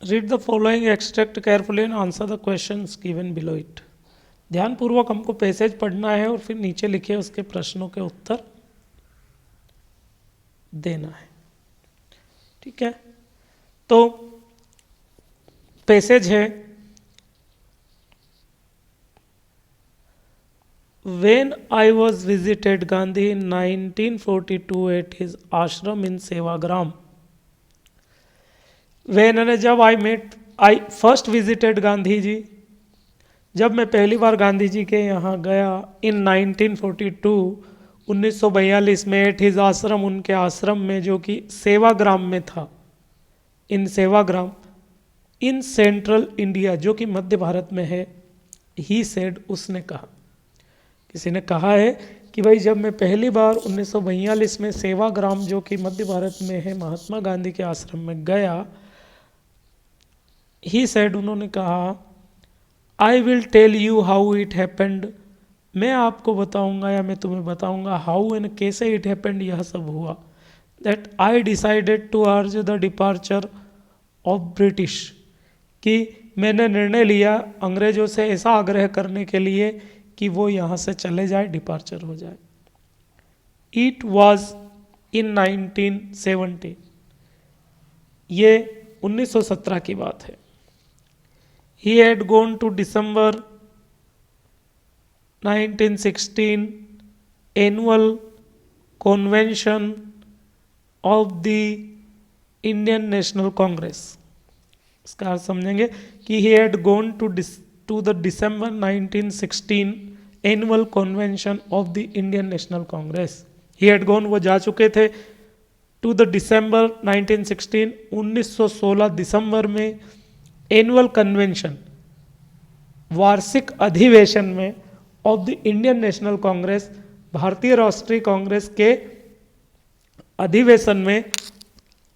Read the following extract carefully and answer the questions given below it. ध्यानपूर्वक हमको passage पढ़ना है और फिर नीचे लिखे उसके प्रश्नों के उत्तर देना है। ठीक है, तो पैसेज है, When I was visited Gandhi in 1942 at his ashram in Sevagram. When and जब I first visited Gandhi ji, जब मैं पहली बार गांधी जी के यहाँ गया इन 1942 1942 में एट हिज आश्रम, उनके आश्रम में जो कि सेवाग्राम में था, इन सेवाग्राम इन सेंट्रल इंडिया जो कि मध्य भारत में है, ही सेड उसने कहा, किसी ने कहा है कि भाई जब मैं पहली बार 1942 में सेवाग्राम जो कि मध्य भारत में है महात्मा गांधी के आश्रम में गया, ही सेड उन्होंने कहा, I will tell you how it happened, मैं आपको बताऊंगा या मैं तुम्हें बताऊंगा हाउ एंड कैसे इट हैपेंड, यह सब हुआ, that I decided to urge the departure of British, कि मैंने निर्णय लिया अंग्रेजों से ऐसा आग्रह करने के लिए कि वो यहाँ से चले जाए, डिपार्चर हो जाए। इट वॉज इन 1970, ये 1917 की बात है। He had gone to December 1916 annual convention of the Indian National Congress। इसका अर्थ समझेंगे कि he had gone to the December 1916 annual convention of the Indian National Congress। He had gone, वो जा चुके थे, to the December 1916 1916 दिसंबर में annual convention, वार्षिक अधिवेशन में, of the Indian National Congress, भारतीय राष्ट्रीय कांग्रेस के अधिवेशन में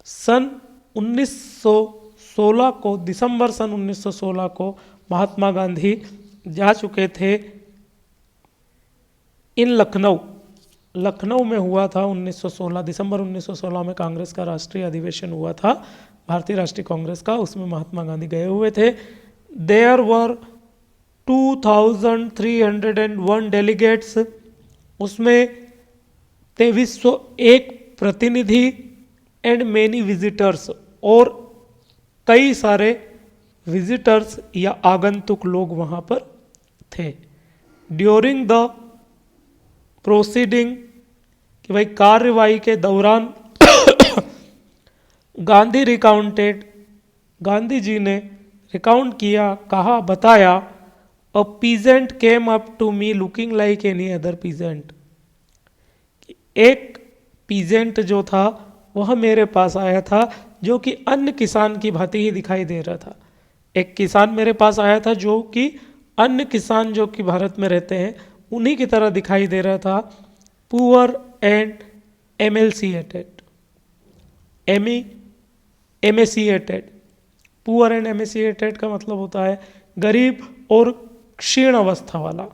सन 1916 को, दिसंबर सन 1916 को महात्मा गांधी जा चुके थे इन लखनऊ में हुआ था 1916, दिसंबर 1916 में कांग्रेस का राष्ट्रीय अधिवेशन हुआ था, भारतीय राष्ट्रीय कांग्रेस का, उसमें महात्मा गांधी गए हुए थे। देयर वर 2301 डेलीगेट्स, उसमें 2301 प्रतिनिधि, एंड मेनी विजिटर्स, और कई सारे विजिटर्स या आगंतुक लोग वहां पर थे। ड्यूरिंग द प्रोसीडिंग, कि भाई कार्यवाही के दौरान, गांधी रिकाउंटेड, गांधी जी ने रिकाउंट किया, कहा, बताया, a peasant came up to me looking like any other peasant, एक पीजेंट जो था वह मेरे पास आया था जो कि अन्य किसान की भांति ही दिखाई दे रहा था। एक किसान मेरे पास आया था जो कि अन्य किसान जो कि भारत में रहते हैं उन्हीं की तरह दिखाई दे रहा था। पुअर एंड एमेसिएटेड, एमेसिएटेड, पुअर एंड एमेसिएटेड का मतलब होता है गरीब और क्षीण अवस्था वाला।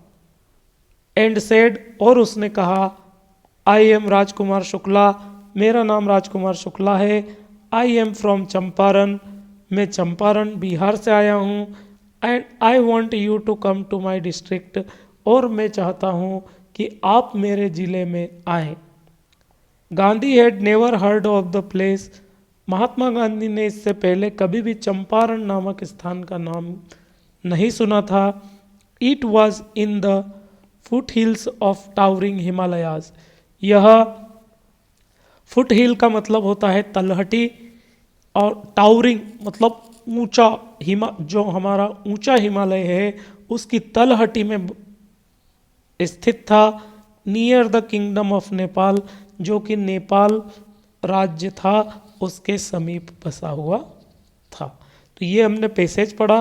एंड सेड, और उसने कहा, आई एम राजकुमार शुक्ला, मेरा नाम राजकुमार शुक्ला है। आई एम फ्रॉम चंपारण, मैं चंपारण बिहार से आया हूँ। And I want you to come to my district, और मैं चाहता हूँ कि आप मेरे ज़िले में आएँ। Gandhi had never heard of the place, Mahatma Gandhi ने इससे पहले कभी भी चंपारण नामक स्थान का नाम नहीं सुना था। It was in the foot hills of towering Himalayas, यह फुट हिल का मतलब होता है तलहटी, और टावरिंग मतलब ऊंचा, जो हमारा ऊंचा हिमालय है उसकी तलहटी में स्थित था। Near the kingdom of Nepal, जो कि नेपाल राज्य था उसके समीप बसा हुआ था। तो ये हमने पैसेज पढ़ा।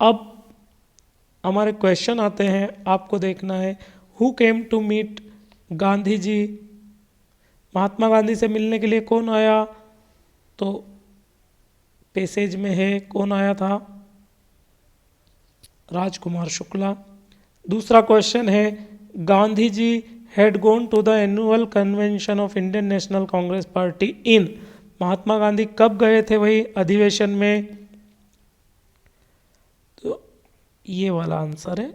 अब हमारे क्वेश्चन आते हैं, आपको देखना है who came to meet Gandhi ji, Mahatma Gandhi से मिलने के लिए कौन आया, तो पैसेज में है कौन आया था, राजकुमार शुक्ला। दूसरा क्वेश्चन है, Gandhi ji had gone to the annual convention of Indian National Congress party in, Mahatma Gandhi कब गए थे वही अधिवेशन में, ये वाला आंसर है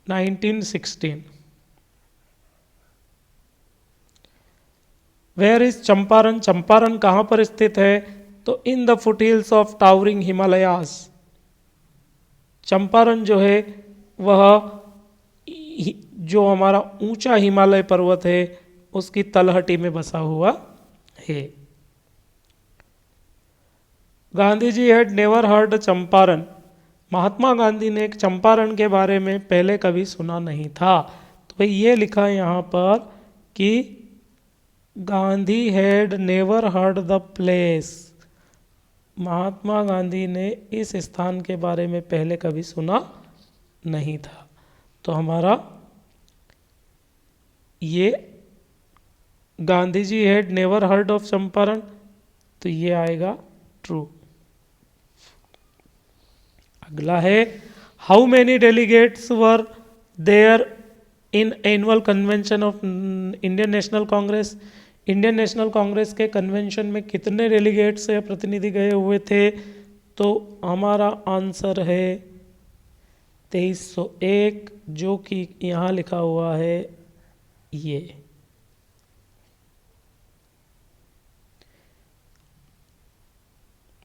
1916। वेयर इज चंपारण, चंपारण कहाँ पर स्थित है? तो in the foothills of towering Himalayas. Champaran जो है वह जो हमारा ऊंचा हिमालय पर्वत है उसकी तलहटी में बसा हुआ है। Gandhi ji had never heard Champaran, महात्मा गांधी ने एक चंपारण के बारे में पहले कभी सुना नहीं था। तो भाई ये लिखा है यहाँ पर कि Gandhi had never heard the place, Mahatma Gandhi ने इस स्थान के बारे में पहले कभी सुना नहीं था। तो हमारा ये Gandhi ji had never heard of Champaran, तो ये आएगा ट्रू। अगला है how many delegates were there in annual convention of Indian National Congress. Indian National Congress के कन्वेंशन में कितने डेलीगेट्स या प्रतिनिधि गए हुए थे? तो हमारा आंसर है 2301, जो कि यहाँ लिखा हुआ है ये।